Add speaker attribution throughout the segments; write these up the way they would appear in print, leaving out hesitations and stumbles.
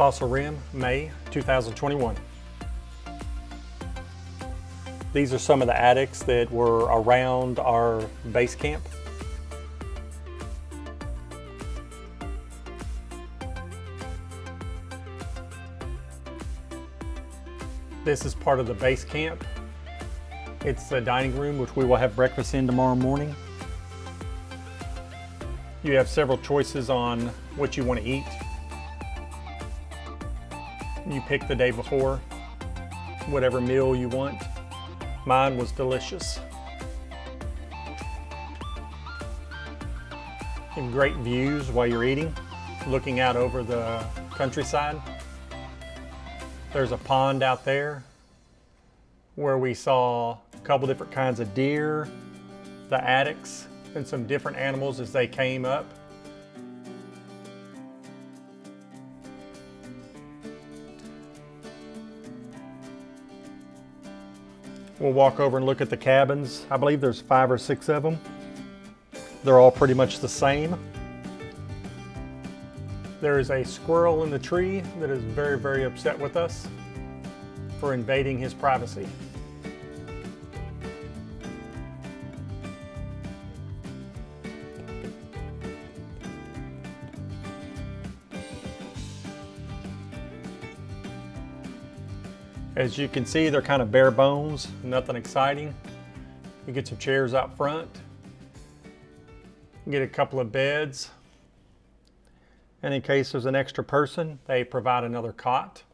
Speaker 1: Fossil Rim, May 2021. These are some of the attics that were around our base camp. This is part of the base camp. It's the dining room, which we will have breakfast in tomorrow morning. You have several choices on what you want to eat. You pick the day before, whatever meal you want. Mine was delicious. And great views while you're eating, looking out over the countryside. There's a pond out there where we saw a couple different kinds of deer, the attics, and some different animals as they came up. We'll walk over and look at the cabins. I believe there's 5 or 6 of them. They're all pretty much the same. There is a squirrel in the tree that is very, very upset with us for invading his privacy. As you can see, they're kind of bare bones, nothing exciting. You get some chairs out front, get a couple of beds. And in case there's an extra person, they provide another cot.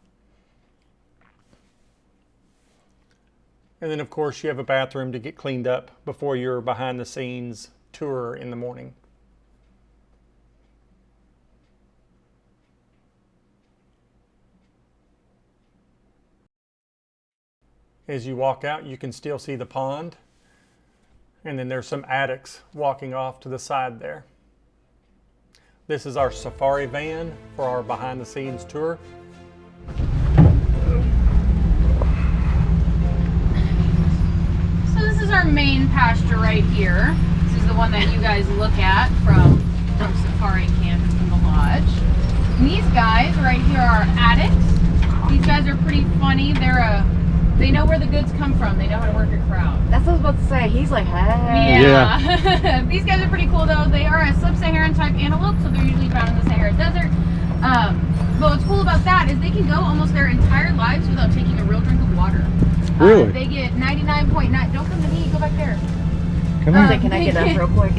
Speaker 1: And then of course you have a bathroom to get cleaned up before your behind the scenes tour in the morning. As you walk out, you can still see the pond. And then there's some attics walking off to the side there. This is our safari van for our behind the scenes tour.
Speaker 2: So this is our main pasture right here. This is the one that you guys look at from safari camp and from the lodge. And these guys right here are attics. These guys are pretty funny. They know where the goods come from. They know how to work a crowd.
Speaker 3: That's what I was about to say. He's like, hey.
Speaker 2: Yeah. These guys are pretty cool though. They are a sub-Saharan type antelope, so they're usually found in the Sahara Desert. But what's cool about that is they can go almost their entire lives without taking a real drink of water.
Speaker 1: Really?
Speaker 2: They get 99.9. Don't come to me. Go back there.
Speaker 1: Come on.
Speaker 3: Can I get up real quick?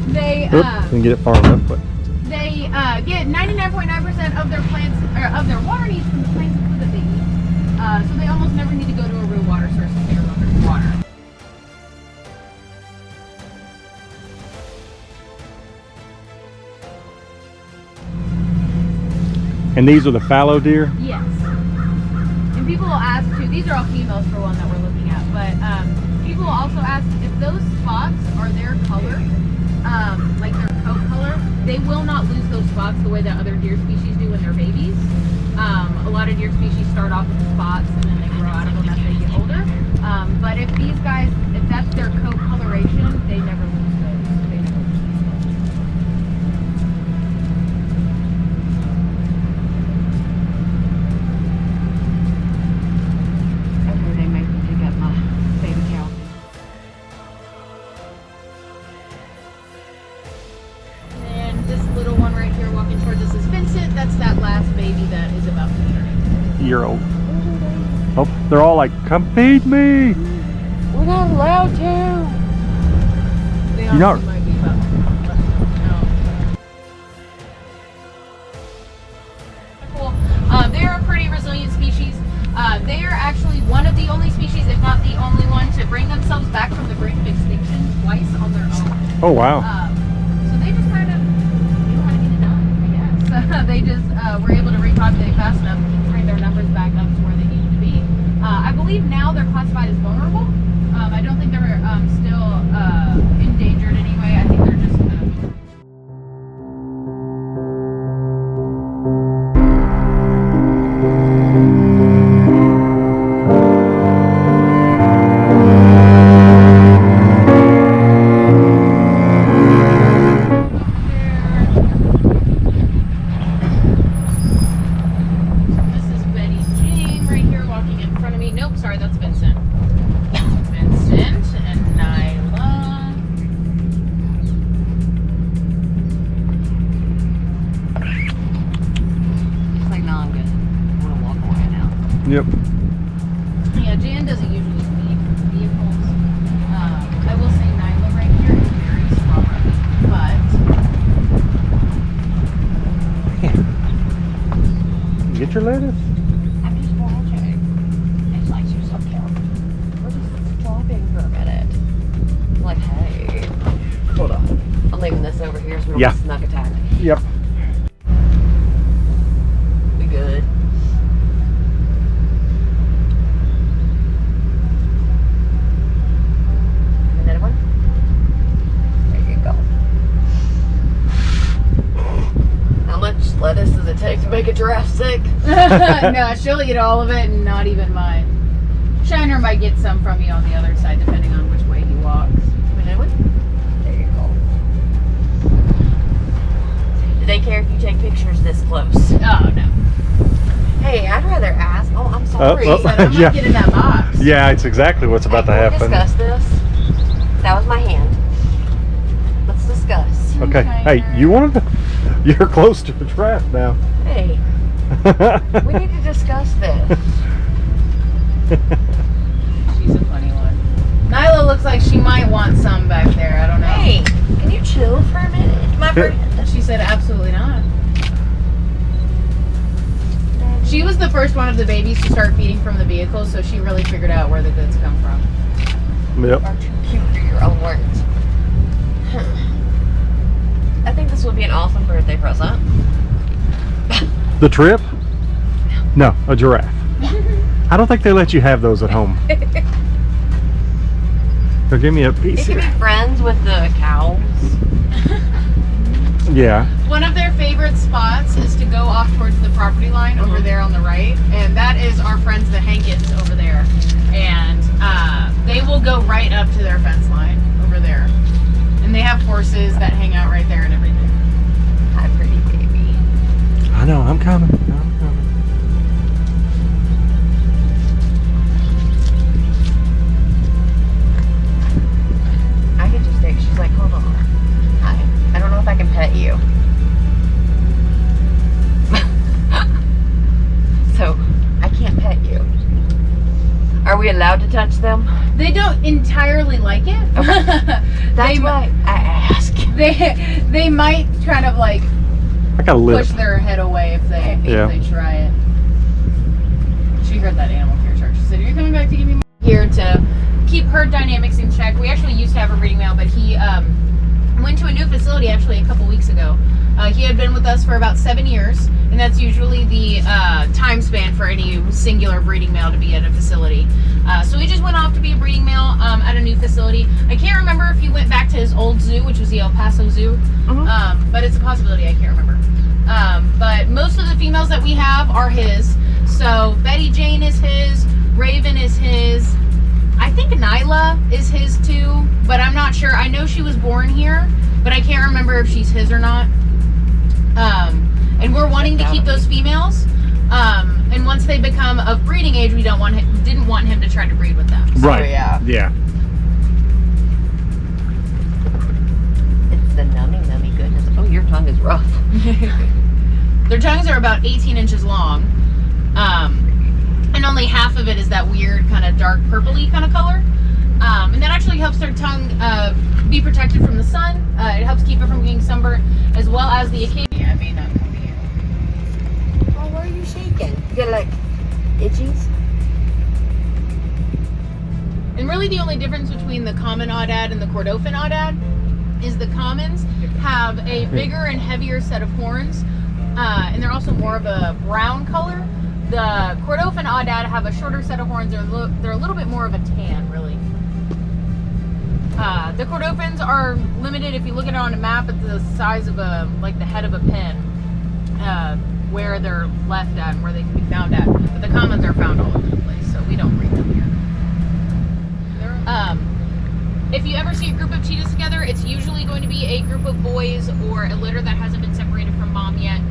Speaker 2: They
Speaker 1: can get it far enough, but
Speaker 2: they get 99.9% of their plants or of their water needs from the plants and food that they eat. So they almost never need to go to a real water source to take a real drink of water.
Speaker 1: And these are the fallow deer?
Speaker 2: Yes. And people will ask too, these are all females for one that we're looking at, but people will also ask if those spots are their color, like their coat color, they will not lose those spots the way that other deer species do when they're babies. A lot of deer species start off with the spots and then they grow out of them as they get older. But if these guys, if that's their coat coloration, they never lose those. They never lose these spots.
Speaker 3: Okay, they make me pick up my baby cow.
Speaker 2: And this little one right here walking towards us is Vincent. That's that last baby that is about to turn.
Speaker 1: Year old. Oh, they're all like, come feed me.
Speaker 3: We're not allowed to.
Speaker 2: They
Speaker 1: You know-
Speaker 2: might be about cool. They are a pretty resilient species. They are actually one of the only species, if not the only one, to bring themselves back from the brink of extinction twice on their own.
Speaker 1: Oh, wow.
Speaker 2: So they just kind of knew how to get it done, I guess. They just were able to repopulate fast enough to bring their numbers back up to where they needed to be. I believe now they're classified as vulnerable. I don't think they're still endangered anyway. I think they're just
Speaker 4: Yep.
Speaker 2: Yeah, Jan doesn't usually feed vehicles. I will say Nyla right here is very scrubby, but
Speaker 4: Get your lettuce.
Speaker 3: I'm just watching. It's like she's so cute. We're just stopping for a minute. I'm like, hey. Hold on. I'm leaving this over here so we don't
Speaker 4: Yeah.
Speaker 3: get snug attacked.
Speaker 4: Yep.
Speaker 3: We good. Another one? There you go. How much lettuce does it take to make a giraffe sick?
Speaker 2: no, she'll eat all of it and not even mind. Shiner might get some from you on the other side, depending on which way he walks.
Speaker 3: Another one? There you go. Do they care if you take pictures this close?
Speaker 2: Oh no.
Speaker 3: Hey, I'd rather ask. Oh, I'm sorry.
Speaker 4: Oh,
Speaker 2: He said, I'm
Speaker 4: yeah.
Speaker 2: not getting that box.
Speaker 4: Yeah, it's exactly what's about to
Speaker 3: Hey, can we
Speaker 4: happen.
Speaker 3: discuss this? That was my hand. Let's discuss.
Speaker 4: Okay. Hey, you wanted to? You're close to the giraffe now.
Speaker 3: Hey, we need to discuss this.
Speaker 2: She's a funny one. Nyla looks like she might want some back there. I don't know.
Speaker 3: Hey, can you chill for a minute, my friend?
Speaker 2: She said absolutely not. She was the first one of the babies to start feeding from the vehicle, so she really figured out where the goods come from.
Speaker 4: Yep.
Speaker 3: Are too cute for your own words. I think this would be an awesome birthday present.
Speaker 4: The trip? No, a giraffe. I don't think they let you have those at home. So give me a
Speaker 3: You
Speaker 4: piece
Speaker 3: can
Speaker 4: here.
Speaker 3: be friends with the cows.
Speaker 4: Yeah.
Speaker 2: One of their favorite spots is to go off towards the property line over there on the right, and that is our friends the Hankins over there. And they will go right up to their fence line over there. And they have horses that hang out right there and everything.
Speaker 3: Hi, pretty baby.
Speaker 4: I know, I'm coming. I'm coming.
Speaker 3: I could just take. She's like, hold on. Hi. I don't know if I can pet you. So, I can't pet you. Are we allowed to touch them?
Speaker 2: They don't entirely like it.
Speaker 3: Okay. That's
Speaker 2: They-
Speaker 3: why I ask.
Speaker 2: They might kind of like
Speaker 4: I got a lip.
Speaker 2: push their head away if they
Speaker 4: Yeah.
Speaker 2: try it. She heard that animal care chart. She said, "Are you coming back to give me more?" Here to keep herd dynamics in check. We actually used to have a breeding male, but he went to a new facility actually a couple weeks ago. He had been with us for about 7 years, and that's usually the time span for any singular breeding male to be at a facility. So he just went off to be a breeding male at a new facility. I can't remember if he went back to his old zoo, which was the El Paso Zoo, but it's a possibility. I can't remember. But most of the females that we have are his. So Betty Jane is his, Raven is his. I think Nyla is his too, but I'm not sure. I know she was born here, but I can't remember if she's his or not. And we're wanting to keep those females. And once they become of breeding age, we didn't want him to try to breed with them.
Speaker 4: Right.
Speaker 3: yeah.
Speaker 4: Yeah.
Speaker 3: It's the nummy goodness. Oh, your tongue is rough.
Speaker 2: Their tongues are about 18 inches long. And only half of it is that weird kind of dark purpley kind of color. And that actually helps their tongue be protected from the sun. It helps keep it from getting sunburned, as well as the occasion. I may not come here.
Speaker 3: Oh, why are you shaking? You get like itchies?
Speaker 2: And really the only difference between the common aoudad and the Kordofan aoudad is the commons have a bigger and heavier set of horns, and they're also more of a brown color. The Kordofan aoudad have a shorter set of horns. They're a little bit more of a tan, really. The Kordofans are limited. If you look at it on a map, at the size of like the head of a pin, where they're left at and where they can be found at. But the commons are found all over the place, so we don't breed them here. If you ever see a group of cheetahs together, it's usually going to be a group of boys or a litter that hasn't been separated from mom yet.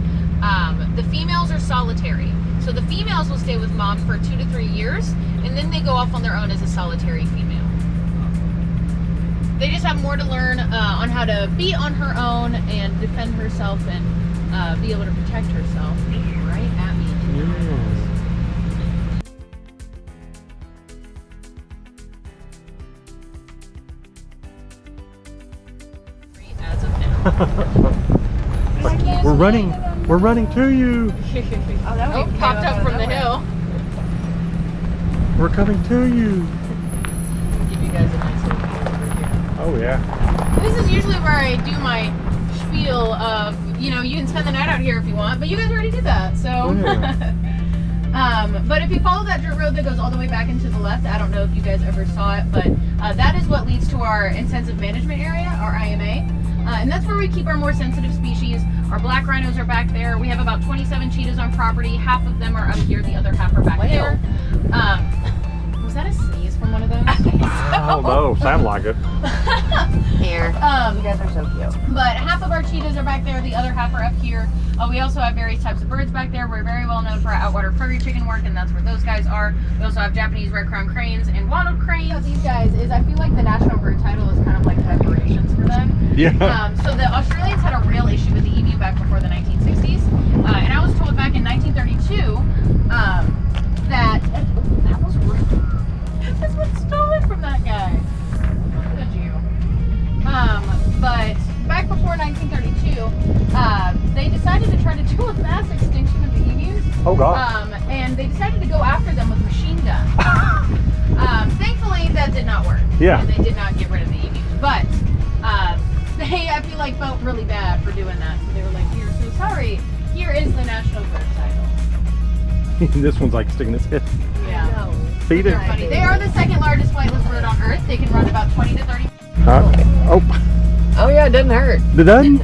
Speaker 2: The females are solitary. So the females will stay with mom for 2 to 3 years, and then they go off on their own as a solitary female. They just have more to learn on how to be on her own and defend herself and be able to protect herself. Right at me.
Speaker 4: We're running. We're running to you.
Speaker 2: Oh, popped up from the hill.
Speaker 4: We're coming to you.
Speaker 3: Give you guys a nice little view over here.
Speaker 4: Oh yeah.
Speaker 2: This is usually where I do my spiel of, you know, you can spend the night out here if you want, but you guys already did that, so.
Speaker 4: Yeah.
Speaker 2: But if you follow that dirt road that goes all the way back into the left, I don't know if you guys ever saw it, but that is what leads to our intensive management area, our IMA. And that's where we keep our more sensitive species. Our black rhinos are back there. We have about 27 cheetahs on property. Half of them are up here, the other half are back there. Was that a sneeze from one of those?
Speaker 4: I don't know. Sound like it.
Speaker 3: Here. You guys are so cute.
Speaker 2: But half of our cheetahs are back there, the other half are up here. We also have various types of birds back there. We're very well known for our outwater prairie chicken work, and that's where those guys are. We also have Japanese red-crowned cranes and wattled cranes. These guys is, I feel like the national bird title is kind of like reparations for them.
Speaker 4: Yeah.
Speaker 2: So the Australians had a real issue with the emu back before the 1960s, and I was told back in 1932 that was rude. This was stolen from that guy. How could you? But back before 1932, they decided to try to do a mass extinction of the emus.
Speaker 4: Oh God.
Speaker 2: And they decided to go after them with machine guns. Thankfully, that did not work.
Speaker 4: Yeah.
Speaker 2: And they did not get rid of the emus. But they, I feel like, felt really bad for doing that. So they were like, "We're so sorry. Here is the national bird title."
Speaker 4: This one's like sticking its head.
Speaker 2: Yeah.
Speaker 4: Feed it.
Speaker 2: They're funny. They are the second largest flightless bird on Earth. They can run about 20 to 30.
Speaker 4: Oh.
Speaker 3: Oh yeah, it doesn't hurt.
Speaker 4: It doesn't?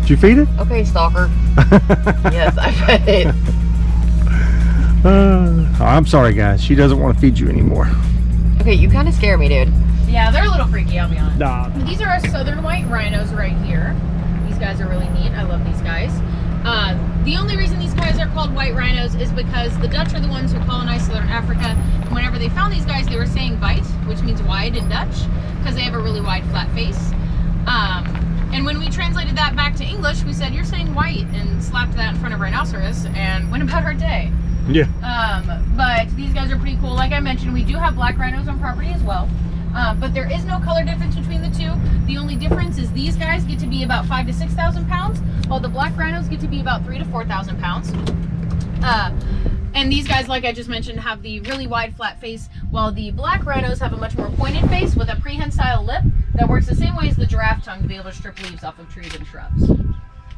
Speaker 4: Did you feed it?
Speaker 3: Okay, stalker. Yes, I fed it.
Speaker 4: I'm sorry, guys. She doesn't want to feed you anymore.
Speaker 3: Okay, you kind of scare me, dude.
Speaker 2: Yeah, they're a little freaky, I'll be honest.
Speaker 4: Nah.
Speaker 2: These are our southern white rhinos right here. These guys are really neat. I love these guys. The only reason these guys are called white rhinos is because the Dutch are the ones who colonized southern Africa. And whenever they found these guys, they were saying weit, which means wide in Dutch, because they have a really wide, flat face. And when we translated that back to English, we said, "You're saying white," and slapped that in front of rhinoceros and went about our day.
Speaker 4: Yeah.
Speaker 2: But these guys are pretty cool. Like I mentioned, we do have black rhinos on property as well. But there is no color difference between the two. The only difference is these guys get to be about 5,000 to 6,000 pounds, while the black rhinos get to be about 3,000 to 4,000 pounds. And these guys, like I just mentioned, have the really wide flat face, while the black rhinos have a much more pointed face with a prehensile lip that works the same way as the giraffe tongue to be able to strip leaves off of trees and shrubs.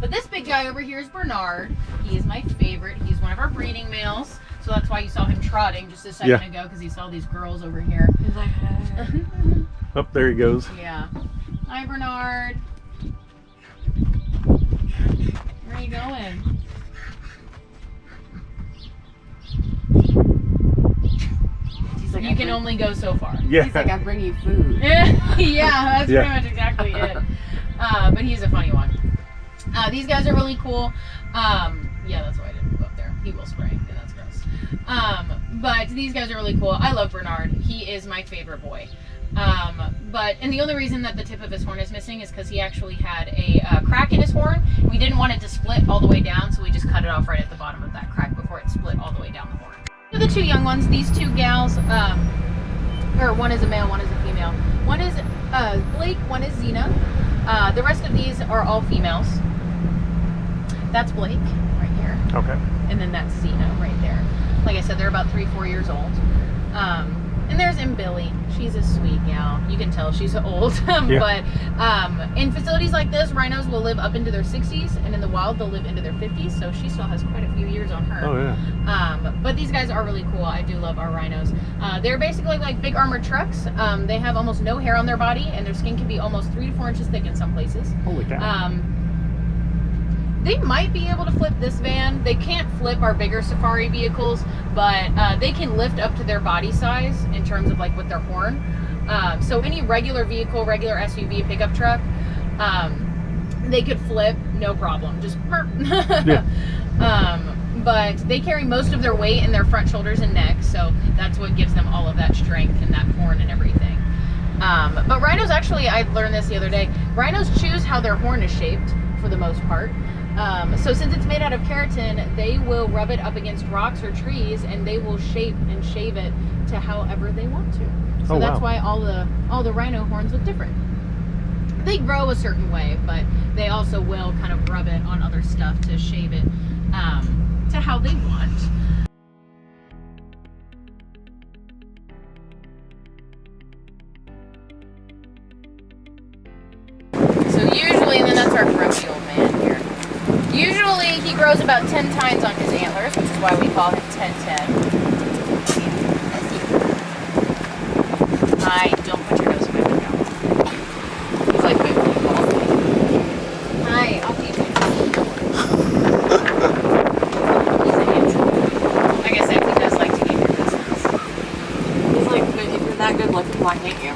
Speaker 2: But this big guy over here is Bernard. He is my favorite. He's one of our breeding males. So that's why you saw him trotting just a second ago, because he saw these girls over here.
Speaker 3: He's like,
Speaker 4: Up there he goes.
Speaker 2: Yeah. Hi, Bernard. Where are you going?
Speaker 3: he's like,
Speaker 2: You can only go so far.
Speaker 4: Yeah.
Speaker 3: He's like, I bring you food.
Speaker 2: Yeah, that's
Speaker 4: Yeah.
Speaker 2: pretty much exactly it. But he's a funny one. These guys are really cool. Yeah, that's why I didn't go up there. He will spray, and that's gross. But these guys are really cool. I love Bernard. He is my favorite boy. And the only reason that the tip of his horn is missing is because he actually had a crack in his horn. We didn't want it to split all the way down, so we just cut it off right at the bottom of that crack before it split all the way down the horn. For the two young ones, these two gals, or one is a male, one is a female. One is Blake, one is Xena. The rest of these are all females. That's Blake right here.
Speaker 4: Okay.
Speaker 2: And then that's Xena right there. Like I said, they're about 3-4 years old. And there's Billy. She's a sweet gal. You can tell she's old. But in facilities like this, rhinos will live up into their 60s, and in the wild they'll live into their 50s. So she still has quite a few years on her.
Speaker 4: Oh yeah.
Speaker 2: But these guys are really cool. I do love our rhinos. They're basically like big armored trucks. They have almost no hair on their body, and their skin can be almost 3 to 4 inches thick in some places.
Speaker 4: Holy cow.
Speaker 2: They might be able to flip this van. They can't flip our bigger safari vehicles, but they can lift up to their body size in terms of like with their horn. So any regular vehicle, regular SUV, pickup truck, they could flip, no problem. Just
Speaker 4: Yeah.
Speaker 2: But they carry most of their weight in their front shoulders and neck, so that's what gives them all of that strength and that horn and everything. But rhinos, actually, I learned this the other day, rhinos choose how their horn is shaped for the most part. So since it's made out of keratin, they will rub it up against rocks or trees, and they will shape and shave it to however they want to. So that's why all the rhino horns look different. they grow a certain way, but they also will kind of rub it on other stuff to shape it to how they want. So usually, and then that's our grumpy old man here. Usually he grows about 10 tines on his antlers, which is why we call him 1010. Hi, don't put your nose in my window.
Speaker 3: He's like, baby, he calls me.
Speaker 2: Hi, I'll feed you.
Speaker 3: He's a handsome.
Speaker 2: Like I said, he does like to eat your business.
Speaker 3: He's like, but if you're that good looking, why can't you?